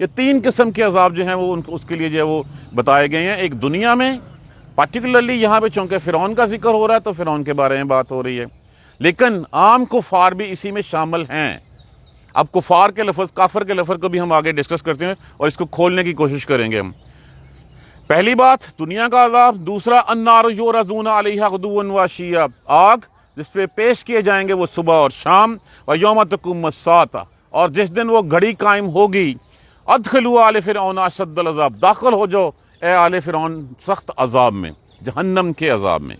یہ تین قسم کے عذاب جو ہیں وہ اس کے لیے جو ہے وہ بتائے گئے ہیں. ایک دنیا میں پارٹیکولرلی یہاں پہ چونکہ فرعون کا ذکر ہو رہا ہے تو فرعون کے بارے میں بات ہو رہی ہے, لیکن عام کفار بھی اسی میں شامل ہیں. اب کفار کے لفظ, کافر کے لفظ کو بھی ہم آگے ڈسکس کرتے ہیں اور اس کو کھولنے کی کوشش کریں گے ہم. پہلی بات دنیا کا عذاب. دوسرا النار یعرضون علیہا غدوا وعشیا, آگ جس پہ پیش کیے جائیں گے وہ صبح اور شام. ویوم تقوم الساعۃ, اور جس دن وہ گھڑی قائم ہوگی. ادخلوا آل فرعون اشد العذاب, داخل ہو جاؤ اے آل فرعون سخت عذاب میں, جہنم کے عذاب میں.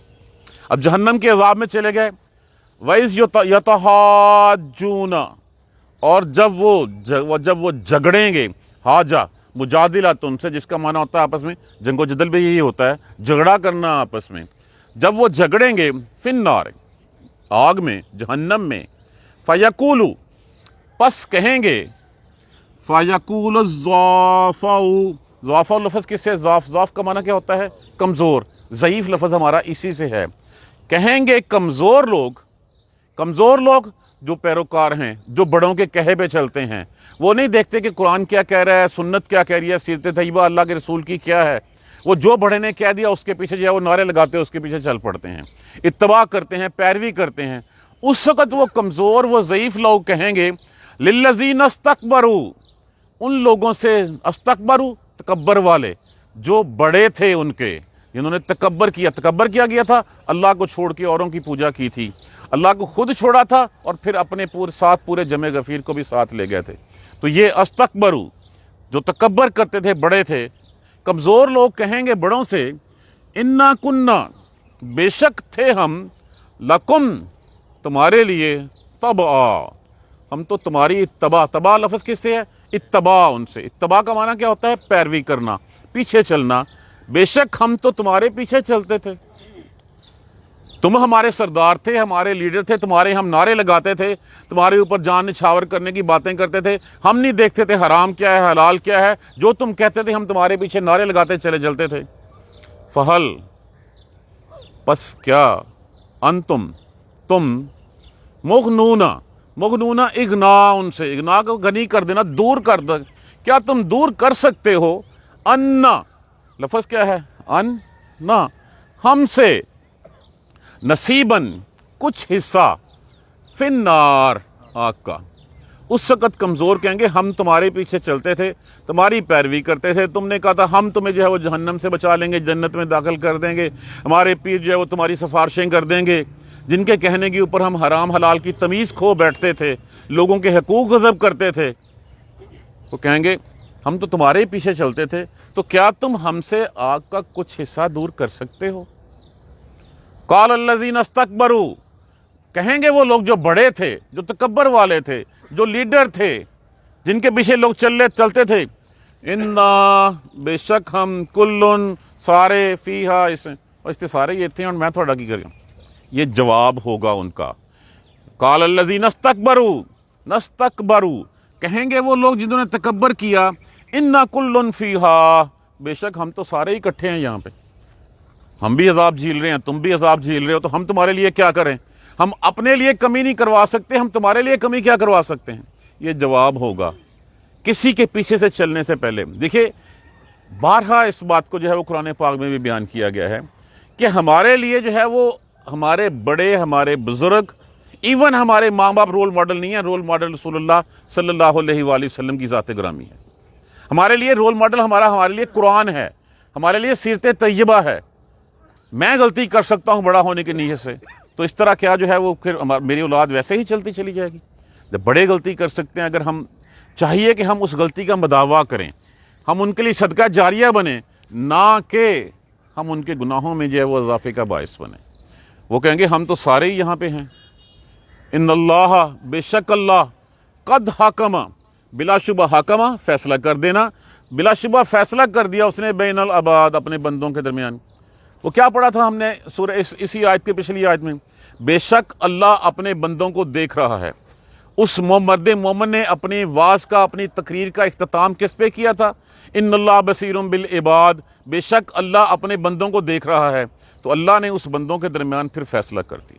اب جہنم کے عذاب میں چلے گئے. وَإِذْ يَتَحَاجُّونَ, اور جب وہ جھگڑیں گے. حاجہ مجادلہ تم سے, جس کا معنی ہوتا ہے آپس میں جنگ و جدل بھی یہی ہوتا ہے, جھگڑا کرنا آپس میں. جب وہ جھگڑیں گے فی النار, آگ میں, جہنم میں. فَيَقُولُ, پس کہیں گے. فَيَقُولُ الضُّعَفَاءُ, ضعفاء لفظ کس سے؟ ضعف کا معنی کیا ہوتا ہے؟ کمزور. ضعیف لفظ ہمارا اسی سے ہے. کہیں گے کمزور لوگ جو پیروکار ہیں, جو بڑوں کے کہے پہ چلتے ہیں, وہ نہیں دیکھتے کہ قرآن کیا کہہ رہا ہے, سنت کیا کہہ رہی ہے, سیرت طیبہ اللہ کے رسول کی کیا ہے. وہ جو بڑے نے کہہ دیا اس کے پیچھے جو ہے وہ نعرے لگاتے ہیں, اس کے پیچھے چل پڑتے ہیں, اتباع کرتے ہیں, پیروی کرتے ہیں. اس وقت وہ کمزور, وہ ضعیف لوگ کہیں گے للذین استکبروا, ان لوگوں سے, استکبروا تکبر والے, جو بڑے تھے ان کے, جنہوں نے تکبر کیا گیا تھا, اللہ کو چھوڑ کے اوروں کی پوجا کی تھی, اللہ کو خود چھوڑا تھا اور پھر اپنے پورے جمع غفیر کو بھی ساتھ لے گئے تھے. تو یہ استکبروا, جو تکبر کرتے تھے, بڑے تھے. کمزور لوگ کہیں گے بڑوں سے انا کننا, بے شک تھے ہم, لکم, تمہارے لیے, تبعا, ہم تو تمہاری اتباع. تبع لفظ کس سے ہے؟ اتباع, ان سے. اتباع کا معنی کیا ہوتا ہے؟ پیروی کرنا, پیچھے چلنا. بے شک ہم تو تمہارے پیچھے چلتے تھے, تم ہمارے سردار تھے, ہمارے لیڈر تھے, تمہارے ہم نعرے لگاتے تھے, تمہارے اوپر جان نچھاور کرنے کی باتیں کرتے تھے. ہم نہیں دیکھتے تھے حرام کیا ہے, حلال کیا ہے, جو تم کہتے تھے ہم تمہارے پیچھے نعرے لگاتے چلتے تھے. فہل, پس کیا, انتم, تم, مغنون اغنا, ان سے, اغنا کو غنی کر دینا, دور کر دے, کیا تم دور کر سکتے ہو, انا, لفظ کیا ہے؟ نا, ہم سے, نصیباً, کچھ حصہ, فی النار, آگ کا. اس وقت کمزور کہیں گے ہم تمہارے پیچھے چلتے تھے, تمہاری پیروی کرتے تھے, تم نے کہا تھا ہم تمہیں جو ہے وہ جہنم سے بچا لیں گے, جنت میں داخل کر دیں گے, ہمارے پیر جو ہے وہ تمہاری سفارشیں کر دیں گے, جن کے کہنے کے اوپر ہم حرام حلال کی تمیز کھو بیٹھتے تھے, لوگوں کے حقوق غصب کرتے تھے. وہ کہیں گے ہم تو تمہارے پیچھے چلتے تھے, تو کیا تم ہم سے آگ کا کچھ حصہ دور کر سکتے ہو. قال الذین استکبروا, کہیں گے وہ لوگ جو بڑے تھے, جو تکبر والے تھے, جو لیڈر تھے, جن کے پیچھے لوگ چلتے تھے, انا, بے شک ہم, کلن, سارے, فیہا, اس سے سارے یہ تھے اور میں تھوڑا کی کروں. یہ جواب ہوگا ان کا. قال الذین استکبروا, کہیں گے وہ لوگ جنہوں نے تکبر کیا, انا کلن فیہا, بے شک ہم تو سارے اکٹھے ہیں یہاں پہ, ہم بھی عذاب جھیل رہے ہیں, تم بھی عذاب جھیل رہے ہو, تو ہم تمہارے لیے کیا کریں, ہم اپنے لیے کمی نہیں کروا سکتے, ہم تمہارے لیے کمی کیا کروا سکتے ہیں. یہ جواب ہوگا کسی کے پیچھے سے چلنے سے پہلے. دیکھیے بارہا اس بات کو جو ہے وہ قرآن پاک میں بھی بیان کیا گیا ہے کہ ہمارے لیے جو ہے وہ ہمارے بڑے, ہمارے بزرگ, ایون ہمارے ماں باپ رول ماڈل نہیں ہے. رول ماڈل رسول اللہ صلی اللہ علیہ وآلہ وسلم کی ذات گرامی ہے. ہمارے لیے رول ماڈل ہمارے لیے قرآن ہے, ہمارے لیے سیرت طیبہ ہے. میں غلطی کر سکتا ہوں بڑا ہونے کی نیت سے, تو اس طرح کیا جو ہے وہ پھر میری اولاد ویسے ہی چلتی چلی جائے گی. جب بڑے غلطی کر سکتے ہیں, اگر ہم چاہیے کہ ہم اس غلطی کا مداوع کریں, ہم ان کے لیے صدقہ جاریہ بنیں, نہ کہ ہم ان کے گناہوں میں جو ہے وہ اضافے کا باعث بنیں. وہ کہیں گے ہم تو سارے ہی یہاں پہ ہیں. ان اللہ, بے شک اللہ, قد حکم, بلا شبہ حکمہ, فیصلہ کر دینا, بلا شبہ فیصلہ کر دیا اس نے, بین العباد, اپنے بندوں کے درمیان. وہ کیا پڑھا تھا ہم نے سورہ اسی آیت کے پچھلی آیت میں, بے شک اللہ اپنے بندوں کو دیکھ رہا ہے. اس مرد مومن نے اپنی واز کا, اپنی تقریر کا اختتام کس پہ کیا تھا؟ ان اللہ بصیر بالعباد, بے شک اللہ اپنے بندوں کو دیکھ رہا ہے. تو اللہ نے اس بندوں کے درمیان پھر فیصلہ کر دیا.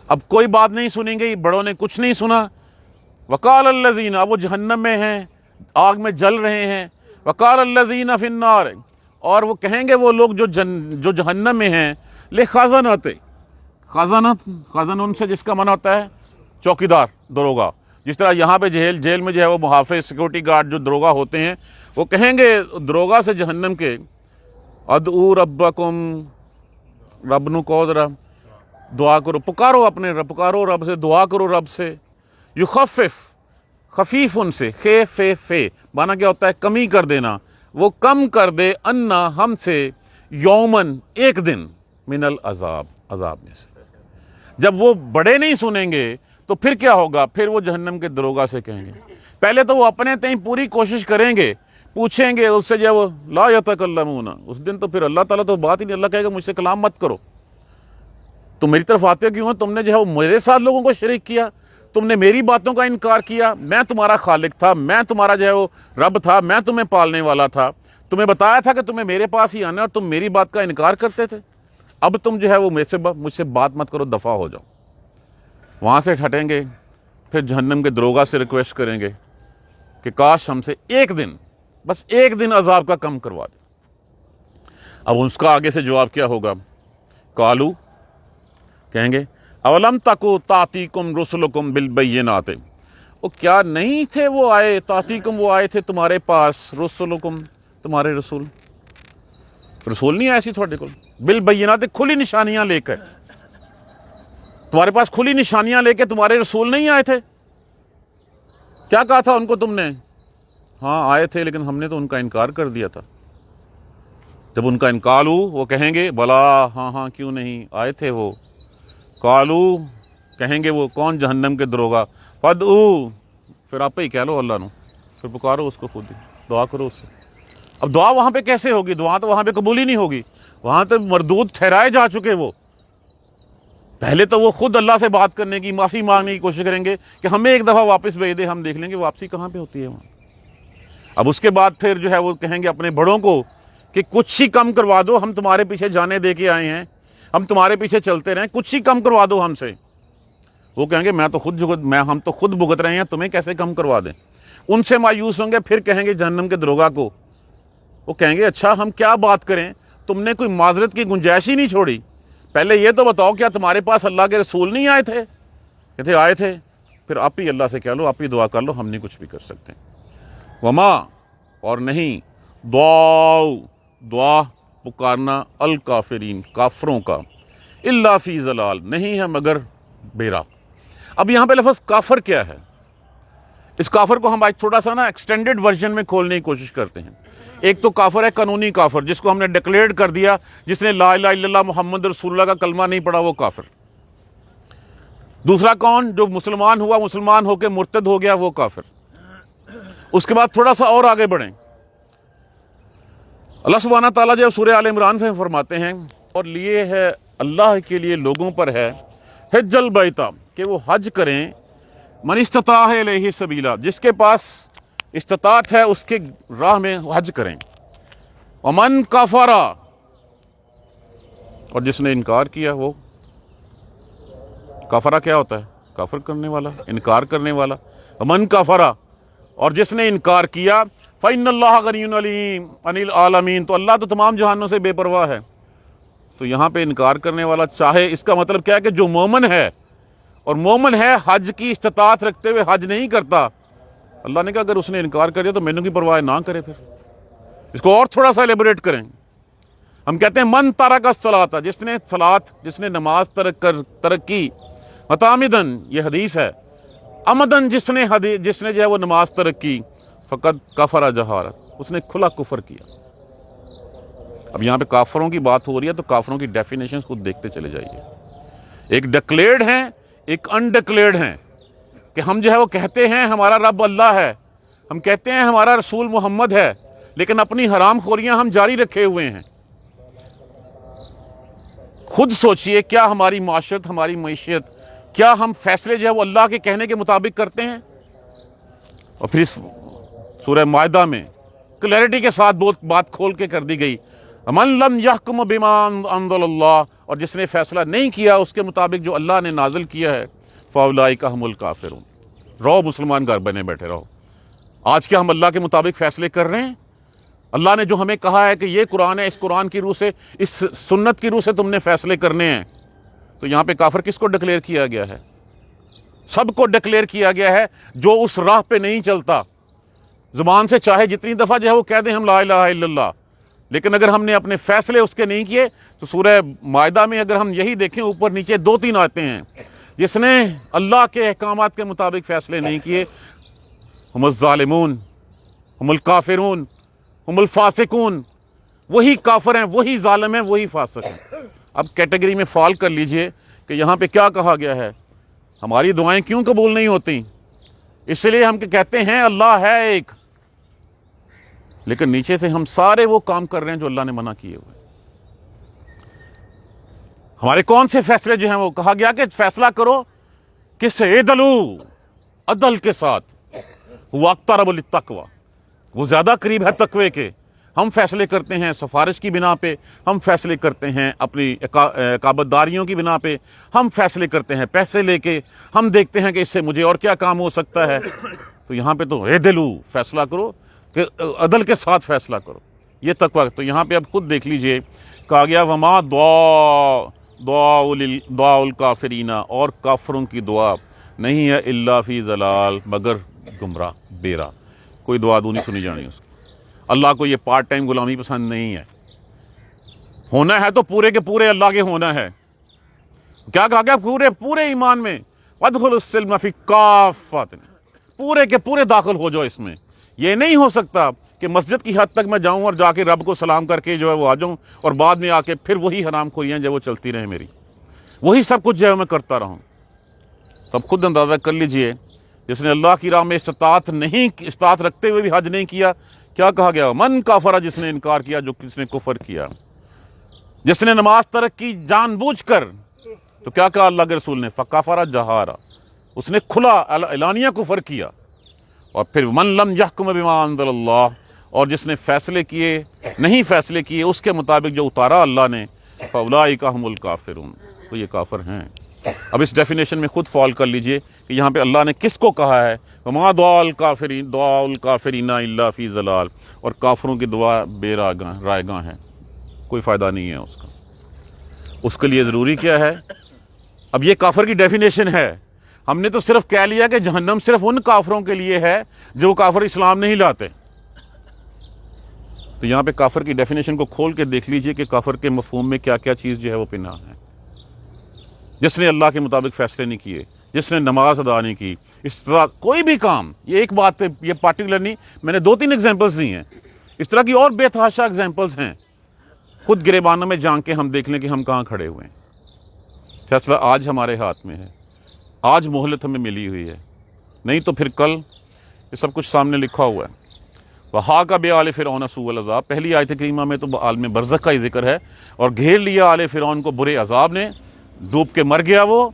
اب کوئی بات نہیں سنیں گے, بڑوں نے کچھ نہیں سنا. وقال الذین, اب وہ جہنم میں ہیں, آگ میں جل رہے ہیں. وقال الذین فی النار، اور وہ کہیں گے وہ لوگ جو جہنم میں ہیں، لخزنۃ، خزن سے جس کا منع ہوتا ہے چوکیدار، دروگا. جس طرح یہاں پہ جیل میں جو ہے وہ محافظ سیکورٹی گارڈ جو دروگا ہوتے ہیں، وہ کہیں گے دروگا سے جہنم کے، ادعو ربکم، رب نو کہو ذرا دعا کرو، پکارو اپنے رب، پکارو رب سے، دعا کرو رب سے. یخفف، خفیف ان سے، فے مانا کیا ہوتا ہے کمی کر دینا، وہ کم کر دے، انا ہم سے، یومن ایک دن، من العذاب، عذاب میں سے. جب وہ بڑے نہیں سنیں گے تو پھر کیا ہوگا؟ پھر وہ جہنم کے دروگا سے کہیں گے، پہلے تو وہ اپنے تئیں پوری کوشش کریں گے، پوچھیں گے اس سے جب وہ لا یتکلمون، اس دن تو پھر اللہ تعالیٰ تو بات ہی نہیں، اللہ کہے گا مجھ سے کلام مت کرو، تم میری طرف آتے کیوں ہو؟ تم نے جو ہے وہ میرے ساتھ لوگوں کو شریک کیا، تم نے میری باتوں کا انکار کیا. میں تمہارا خالق تھا، میں تمہارا جو ہے وہ رب تھا، میں تمہیں پالنے والا تھا، تمہیں بتایا تھا کہ تمہیں میرے پاس ہی آنا ہے، اور تم میری بات کا انکار کرتے تھے. اب تم جو ہے وہ مجھ سے بات مت کرو، دفع ہو جاؤ. وہاں سے ہٹیں گے، پھر جہنم کے دروگا سے ریکویسٹ کریں گے کہ کاش ہم سے ایک دن، بس ایک دن عذاب کا کم کروا دے. اب اس کا آگے سے جواب کیا ہوگا؟ قالو، کہیں گے اولم تکو تاتیکم رسلکم بالبینات، وہ کیا نہیں تھے وہ آئے، تاتیکم وہ آئے تھے تمہارے پاس، رسلکم تمہارے رسول نہیں آئے سی تھوڑے کو، بالبینات کھلی نشانیاں لے کر، تمہارے پاس کھلی نشانیاں لے کے تمہارے رسول نہیں آئے تھے؟ کیا کہا تھا ان کو تم نے؟ ہاں آئے تھے لیکن ہم نے تو ان کا انکار کر دیا تھا. جب ان کا انکار ہو، وہ کہیں گے بلا، ہاں کیوں نہیں آئے تھے وہ. قالو، کہیں گے وہ کون؟ جہنم کے دروگا. فدعو، پھر آپ ہی کہہ لو اللہ نو، پھر پکارو اس کو، خود ہی دعا کرو اس سے. اب دعا وہاں پہ کیسے ہوگی؟ دعا تو وہاں پہ قبول ہی نہیں ہوگی، وہاں تو مردود ٹھہرائے جا چکے. وہ پہلے تو وہ خود اللہ سے بات کرنے کی، معافی مانگنے کی کوشش کریں گے کہ ہمیں ایک دفعہ واپس بھیج دے، ہم دیکھ لیں گے واپسی کہاں پہ ہوتی ہے وہاں. اب اس کے بعد پھر جو ہے وہ کہیں گے اپنے بڑوں کو کہ کچھ ہی کم کروا دو، ہم تمہارے پیچھے جانے دے کے آئے ہیں، ہم تمہارے پیچھے چلتے رہیں، کچھ ہی کم کروا دو ہم سے. وہ کہیں گے ہم تو خود بھگت رہے ہیں، تمہیں کیسے کم کروا دیں. ان سے مایوس ہوں گے، پھر کہیں گے جہنم کے دروگا کو، وہ کہیں گے اچھا ہم کیا بات کریں، تم نے کوئی معذرت کی گنجائش ہی نہیں چھوڑی، پہلے یہ تو بتاؤ کیا تمہارے پاس اللہ کے رسول نہیں آئے تھے؟ کہتے آئے تھے. پھر آپ ہی اللہ سے کہہ لو، آپ ہی دعا کر لو، ہم نہیں کچھ بھی کر سکتے. وما، اور نہیں، دعا پکارنا، الکافرین کافروں کا، الا فی ضلال، نہیں ہے مگر بیرا. اب یہاں پہ لفظ کافر کیا ہے؟ اس کافر کو ہم آج تھوڑا سا ایکسٹینڈڈ ورژن میں کھولنے کی کوشش کرتے ہیں. ایک تو کافر ہے قانونی کافر، جس کو ہم نے ڈکلیئر کر دیا، جس نے لا الہ الا اللہ محمد رسول اللہ کا کلمہ نہیں پڑھا، وہ کافر. دوسرا کون؟ جو مسلمان ہوا، مسلمان ہو کے مرتد ہو گیا، وہ کافر. اس کے بعد تھوڑا سا اور آگے بڑھیں، اللہ سبحانہ تعالیٰ جو سورہ آل عمران سے فرماتے ہیں، اور لیے ہے اللہ کے لیے لوگوں پر ہے حج البیت، کہ وہ حج کریں، من استطاع الیہ سبیلا، جس کے پاس استطاعت ہے اس کے راہ میں حج کریں. ومن کفر، اور جس نے انکار کیا، وہ کفرہ کیا ہوتا ہے؟ کافر کرنے والا، انکار کرنے والا. ومن کفر، اور جس نے انکار کیا، فإن اللہ غنی عن العالمین، تو اللہ تو تمام جہانوں سے بے پرواہ ہے. تو یہاں پہ انکار کرنے والا، چاہے اس کا مطلب کیا ہے کہ جو مومن ہے، اور مومن ہے حج کی استطاعت رکھتے ہوئے حج نہیں کرتا، اللہ نے کہا اگر اس نے انکار کر دیا تو مینوں کی پرواہ نہ کرے. پھر اس کو اور تھوڑا سا ایلیبوریٹ کریں. ہم کہتے ہیں من ترک الصلاۃ، جس نے نماز ترک کی، متعمدن، یہ حدیث ہے، عمدن، جس نے جو ہے وہ نماز ترک کی، فقط کفر جہارت، اس نے کھلا کفر کیا. اب یہاں پہ کافروں کی بات ہو رہی ہے تو کافروں کی ڈیفینیشنز خود دیکھتے چلے جائیے. ایک ڈکلیئرڈ ہیں، ایک انڈکلیئرڈ ہیں. کہ ہم جو ہے وہ کہتے ہیں ہمارا رب اللہ ہے، ہم کہتے ہیں ہمارا رسول محمد ہے، لیکن اپنی حرام خوریاں ہم جاری رکھے ہوئے ہیں. خود سوچئے، کیا ہماری معاشرت، ہماری معیشت، کیا ہم فیصلے جو ہے وہ اللہ کے کہنے کے مطابق کرتے ہیں؟ اور پھر اس سورہ مائدہ میں کلیئرٹی کے ساتھ بات کھول کے کر دی گئی، من لم یحکم بما انزل اللہ، اور جس نے فیصلہ نہیں کیا اس کے مطابق جو اللہ نے نازل کیا ہے، فاولئک ھم الکافرون. رہو مسلمان گھر بنے بیٹھے رہو، آج کیا ہم اللہ کے مطابق فیصلے کر رہے ہیں؟ اللہ نے جو ہمیں کہا ہے کہ یہ قرآن ہے، اس قرآن کی روح سے، اس سنت کی روح سے تم نے فیصلے کرنے ہیں، تو یہاں پہ کافر کس کو ڈکلیئر کیا گیا ہے؟ سب کو ڈکلیئر کیا گیا ہے جو اس راہ پہ نہیں چلتا۔ زبان سے چاہے جتنی دفعہ جو ہے وہ کہہ دیں ہم لا الہ الا اللہ، لیکن اگر ہم نے اپنے فیصلے اس کے نہیں کیے تو سورہ مائدہ میں اگر ہم یہی دیکھیں اوپر نیچے 2-3 آتے ہیں، جس نے اللہ کے احکامات کے مطابق فیصلے نہیں کیے، ہم الظالمون، ہم الکافرون، ہم الفاسقون، وہی کافر ہیں، وہی ظالم ہیں، وہی فاسق ہیں۔ اب کیٹیگری میں فال کر لیجئے کہ یہاں پہ کیا کہا گیا ہے، ہماری دعائیں کیوں قبول نہیں ہوتی؟ اس لیے ہم کہتے ہیں اللہ ہے ایک، لیکن نیچے سے ہم سارے وہ کام کر رہے ہیں جو اللہ نے منع کیے ہوئے۔ ہمارے کون سے فیصلے جو ہیں وہ کہا گیا کہ فیصلہ کرو کس سے؟ اعدلو، عدل کے ساتھ، واقترب للتقوی، وہ زیادہ قریب ہے تقوی کے۔ ہم فیصلے کرتے ہیں سفارش کی بنا پہ، ہم فیصلے کرتے ہیں اپنی اقامت داریوں کی بنا پہ، ہم فیصلے کرتے ہیں پیسے لے کے، ہم دیکھتے ہیں کہ اس سے مجھے اور کیا کام ہو سکتا ہے۔ تو یہاں پہ تو اعدلو، فیصلہ کرو کہ عدل کے ساتھ فیصلہ کرو، یہ تقوی۔ تو یہاں پہ اب خود دیکھ لیجئے، کہا گیا وما دعاء الکافرین، اور کافروں کی دعا نہیں ہے الا فی ضلال، مگر گمراہ، بیرا، کوئی دعا دو نہیں سنی جانی اس کی۔ اللہ کو یہ پارٹ ٹائم غلامی پسند نہیں ہے، ہونا ہے تو پورے کے پورے اللہ کے ہونا ہے۔ کیا کہا گیا؟ پورے ایمان میں، وادخلوا السلم فی کافۃ، پورے کے پورے داخل ہو جاؤ اس میں۔ یہ نہیں ہو سکتا کہ مسجد کی حد تک میں جاؤں اور جا کے رب کو سلام کر کے جو ہے وہ آ جاؤں، اور بعد میں آ کے پھر وہی حرام خوریاں جو وہ چلتی رہیں میری، وہی سب کچھ جو ہے میں کرتا رہوں۔ تب خود اندازہ کر لیجئے، جس نے اللہ کی راہ میں استطاعت رکھتے ہوئے بھی حج نہیں کیا، کیا کہا گیا؟ من کافر، جس نے انکار کیا، جو کس نے کفر کیا۔ جس نے نماز ترک کی جان بوجھ کر، تو کیا کہا اللہ کے رسول نے؟ فکفر جہارا، اس نے کھلا اعلانیہ کفر کیا۔ اور پھر من لم یحکم بما انزل اللہ، اور جس نے نہیں فیصلے کیے اس کے مطابق جو اتارا اللہ نے، فاولئک هم الکافرون، تو یہ کافر ہیں۔ اب اس ڈیفینیشن میں خود فال کر لیجئے کہ یہاں پہ اللہ نے کس کو کہا ہے؟ وما دعاء الکافرین الا فی ضلال، اور کافروں کی دعا بے رائے گاں ہے، کوئی فائدہ نہیں ہے اس کا۔ اس کے لیے ضروری کیا ہے؟ اب یہ کافر کی ڈیفینیشن ہے، ہم نے تو صرف کہہ لیا کہ جہنم صرف ان کافروں کے لیے ہے جو کافر اسلام نہیں لاتے۔ تو یہاں پہ کافر کی ڈیفینیشن کو کھول کے دیکھ لیجئے کہ کافر کے مفہوم میں کیا کیا چیز جو ہے وہ پنہاں ہے۔ جس نے اللہ کے مطابق فیصلے نہیں کیے، جس نے نماز ادا نہیں کی، کوئی بھی کام، یہ ایک بات پہ یہ پارٹیکولر نہیں، میں نے 2-3 ایگزامپلز دی ہیں، اس طرح کی اور بے تحاشا ایگزامپلز ہیں۔ خود گریبانوں میں جان کے ہم دیکھ لیں کہ ہم کہاں کھڑے ہوئے ہیں۔ فیصلہ آج ہمارے ہاتھ میں ہے، آج مہلت ہمیں ملی ہوئی ہے، نہیں تو پھر کل یہ سب کچھ سامنے لکھا ہوا ہے۔ وَحَاقَ بِآلِ فِرْعَوْنَ سُوءُ الْعَذَابِ، پہلی آیت کریمہ میں تو عالم برزخ کا ہی ذکر ہے، اور گھیر لیا آل فرعون کو برے عذاب نے، ڈوب کے مر گیا وہ۔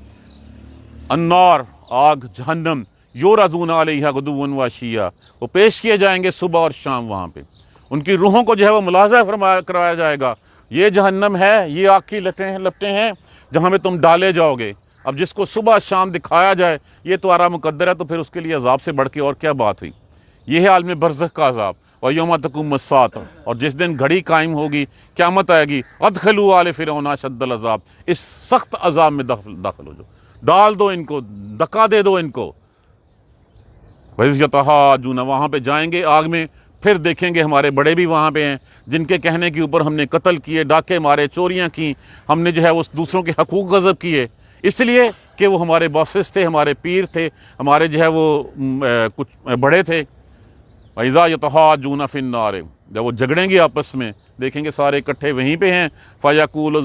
النار، آگ، جہنم، یورزون علیہا غدوا وعشیا، وہ پیش کیے جائیں گے صبح اور شام وہاں پہ، ان کی روحوں کو جو ہے وہ ملاحظہ کرایا جائے گا، یہ جہنم ہے، یہ آگ کی لپٹیں ہیں جہاں میں تم ڈالے جاؤ گے۔ اب جس کو صبح شام دکھایا جائے یہ تو آرا مقدر ہے، تو پھر اس کے لیے عذاب سے بڑھ کے اور کیا بات ہوئی؟ یہ ہے عالم برزخ کا عذاب۔ وَيَوْمَ تَقُومُ السَّاعَةُ، اور جس دن گھڑی قائم ہوگی، قیامت آئے گی، أَدْخِلُوا آلَ فِرْعَوْنَ أَشَدَّ الْعَذَابِ، اس سخت عذاب میں داخل ہو جاؤ، ڈال دو ان کو، دھکا دے دو ان کو۔ وَإِذْ يَتَحَاجُّونَ، وہاں پہ جائیں گے آگ میں، پھر دیکھیں گے ہمارے بڑے بھی وہاں پہ ہیں جن کے کہنے کے اوپر ہم نے قتل کیے، ڈاکے مارے، چوریاں کی، ہم نے جو ہے اس دوسروں کے حقوق غصب کیے، اس لیے کہ وہ ہمارے باسز تھے، ہمارے پیر تھے، ہمارے جو ہے وہ کچھ بڑے تھے۔ وَإِذَا يَتَحَاجُّونَ فِي النَّارِ، جب وہ جھگڑیں گے آپس میں، دیکھیں گے سارے اکٹھے وہیں پہ ہیں۔ فَيَقُولُ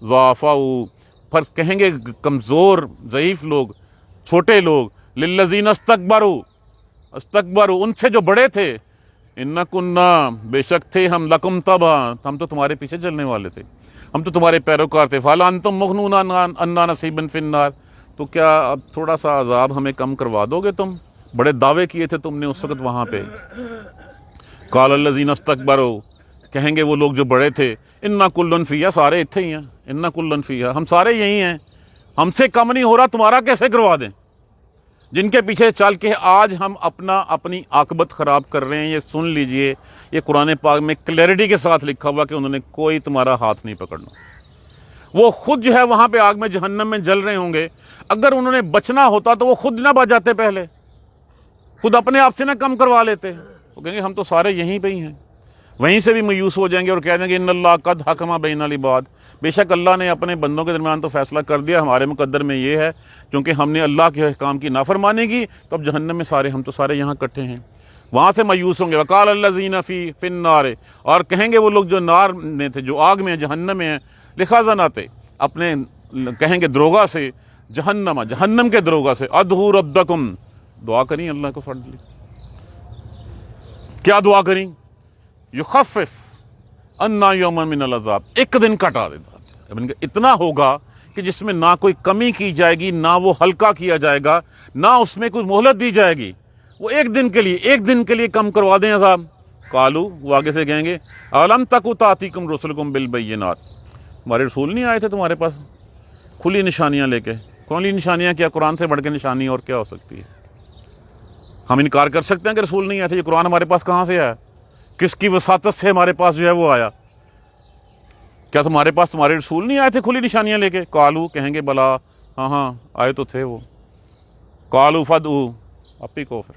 الضُّعَفَاءُ، پر کہیں گے کمزور ضعیف لوگ، چھوٹے لوگ، لِلَّذِينَ اسْتَكْبَرُوا، ان سے جو بڑے تھے، اِنَّا كُنَّا، بے شک تھے ہم، لَكُمْ تَبَعًا، ہم تو تمہارے پیچھے چلنے والے تھے، ہم تو تمہارے پیروکار تھے۔ فَهَلْ أَنْتُم مُغْنُونَ عَنَّا نَصِيبًا فِي النَّارِ، تو کیا اب تھوڑا سا عذاب ہمیں کم کروا دو گے تم؟ بڑے دعوے کیے تھے تم نے اس وقت وہاں پہ۔ قَالَ الَّذِينَ اسْتَكْبَرُوا، کہیں گے وہ لوگ جو بڑے تھے، اِنَّا كُلٌّ فِيهَا، سارے اتھے ہی ہیں، اِنَّا كُلٌّ فِيهَا، ہم سارے یہی ہیں، ہم سے کم نہیں ہو رہا، تمہارا کیسے کروا دیں؟ جن کے پیچھے چل کے آج ہم اپنی عاقبت خراب کر رہے ہیں، یہ سن لیجئے، یہ قرآن پاک میں کلیئرٹی کے ساتھ لکھا ہوا کہ انہوں نے کوئی تمہارا ہاتھ نہیں پکڑنا۔ وہ خود جو ہے وہاں پہ آگ میں جہنم میں جل رہے ہوں گے، اگر انہوں نے بچنا ہوتا تو وہ خود نہ بچ جاتے، پہلے خود اپنے آپ سے نہ کم کروا لیتے۔ وہ کہیں گے ہم تو سارے یہیں پہ ہی ہیں، وہیں سے بھی مایوس ہو جائیں گے اور کہہ دیں گے ان اللہ قد حکم بین العباد، بے شک اللہ نے اپنے بندوں کے درمیان تو فیصلہ کر دیا، ہمارے مقدر میں یہ ہے چونکہ ہم نے اللہ کے احکام کی نافرمانی کی تو اب جہنم میں ہم تو سارے یہاں اکٹھے ہیں۔ وہاں سے مایوس ہوں گے۔ وقال الذین فی النار، اور کہیں گے وہ لوگ جو نار میں تھے، جو آگ میں ہیں، جہنم میں ہیں، لخزنۃ، اپنے کہیں گے دروغہ سے، جہنم کے دروغہ سے، ادعوا ربکم، دعا کریں اللہ کو فضل، کیا دعا کریں؟ یخفف عنا یوما من العذاب، ایک دن کٹا دیتا، اتنا ہوگا کہ جس میں نہ کوئی کمی کی جائے گی، نہ وہ ہلکا کیا جائے گا، نہ اس میں کوئی مہلت دی جائے گی، وہ ایک دن کے لیے کم کروا دیں عذاب۔ قالو، وہ آگے سے کہیں گے الم تک تاتیکم رسلکم بالبینات، ہمارے رسول نہیں آئے تھے تمہارے پاس کھلی نشانیاں لے کے؟ کھلی نشانیاں کیا، قرآن سے بڑھ کے نشانی اور کیا ہو سکتی ہے؟ ہم انکار کر سکتے ہیں کہ رسول نہیں آئے تھے؟ یہ قرآن ہمارے پاس کہاں سے آیا؟ کس کی وساطت سے ہمارے پاس جو ہے وہ آیا؟ کیا تمہارے پاس تمہارے رسول نہیں آئے تھے کھلی نشانیاں لے کے؟ قالو، کہیں گے بلا، ہاں آئے تو تھے وہ۔ قالو فدعوا، آپ ہی کو پھر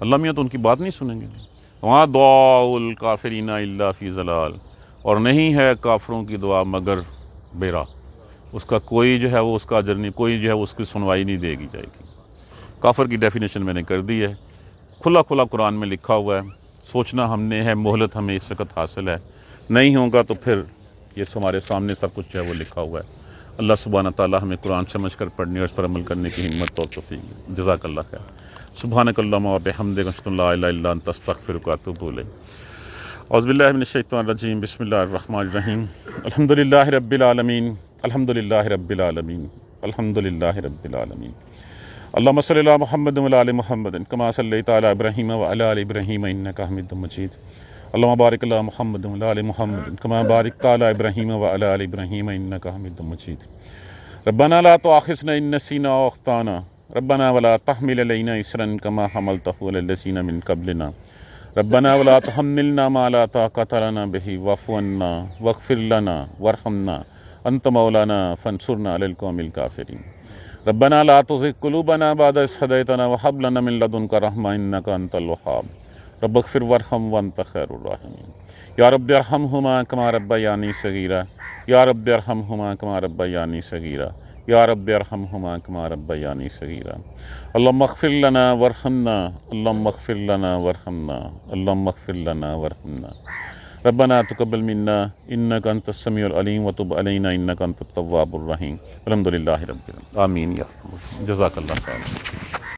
اللہ میاں تو ان کی بات نہیں سنیں گے۔ وہاں دعاء الکافرین الا فی ضلال، اور نہیں ہے کافروں کی دعا مگر بیرا، اس کا کوئی جو ہے وہ اس کا اجر نہیں، کوئی جو ہے اس کی سنوائی نہیں دے گی جائے گی۔ کافر کی ڈیفینیشن میں نے کر دی ہے، کھلا قرآن میں لکھا ہوا ہے، سوچنا ہم نے ہے، مہلت ہمیں اس وقت حاصل ہے، نہیں ہوگا تو پھر یہ ہمارے سامنے سب کچھ جو ہے وہ لکھا ہوا ہے۔ اللہ سبحانہ تعالیٰ ہمیں قرآن سمجھ کر پڑھنے اور اس پر عمل کرنے کی ہمت اور توفیق۔ جزاک اللہ خیر۔ سبحانک اللہم و بحمدک، اشہد ان لا الہ الا انت، استغفرک و اتوب الیک۔ اعوذ باللہ من الشیطان الرجیم، بسم اللہ الرحمن الرحیم۔ الحمدللہ رب العالمین، الحمدللہ رب العالمین، الحمدللہ رب العالمین۔ اللہم صلی علی محمد و علی آل محمد کما صلیت علی ابراہیم و علی آل ابراہیم انک حمید مجید۔ اللہم بارک علی محمد و علی آل محمد کما بارکت علی ابراہیم و علی آل ابراہیم انک حمید مجید۔ ربنا لا تؤاخذنا ان نسینا او اخطانا، ربنا ولا تحمل علینا اصرا کما حملته علی الذین من قبلنا، ربنا ولا تحملنا ما لا طاقۃ لنا به واعف عنا واغفر لنا وارحمنا انت مولانا فانصرنا علی القوم الکافرین۔ ربنا لا تزغ قلوبنا بعد إذ هديتنا وهب لنا من لدنك رحمة إنك أنت الوهاب رب اغفر وارحم وأنت خير الراحمين يا رب ارحمهما كما ربياني صغيرا يا رب ارحمهما كما ربياني صغيرا يا رب ارحمهما كما ربياني صغيرا اللهم اغفر لنا وارحمنا اللهم اغفر لنا وارحمنا اللهم اغفر لنا وارحمنا ربنا تقبل منا انك انت السميع العليم وتب علينا انك انت التواب الرحيم الحمد لله رب العالمين آمين یا رب۔ جزاک اللہ خیر۔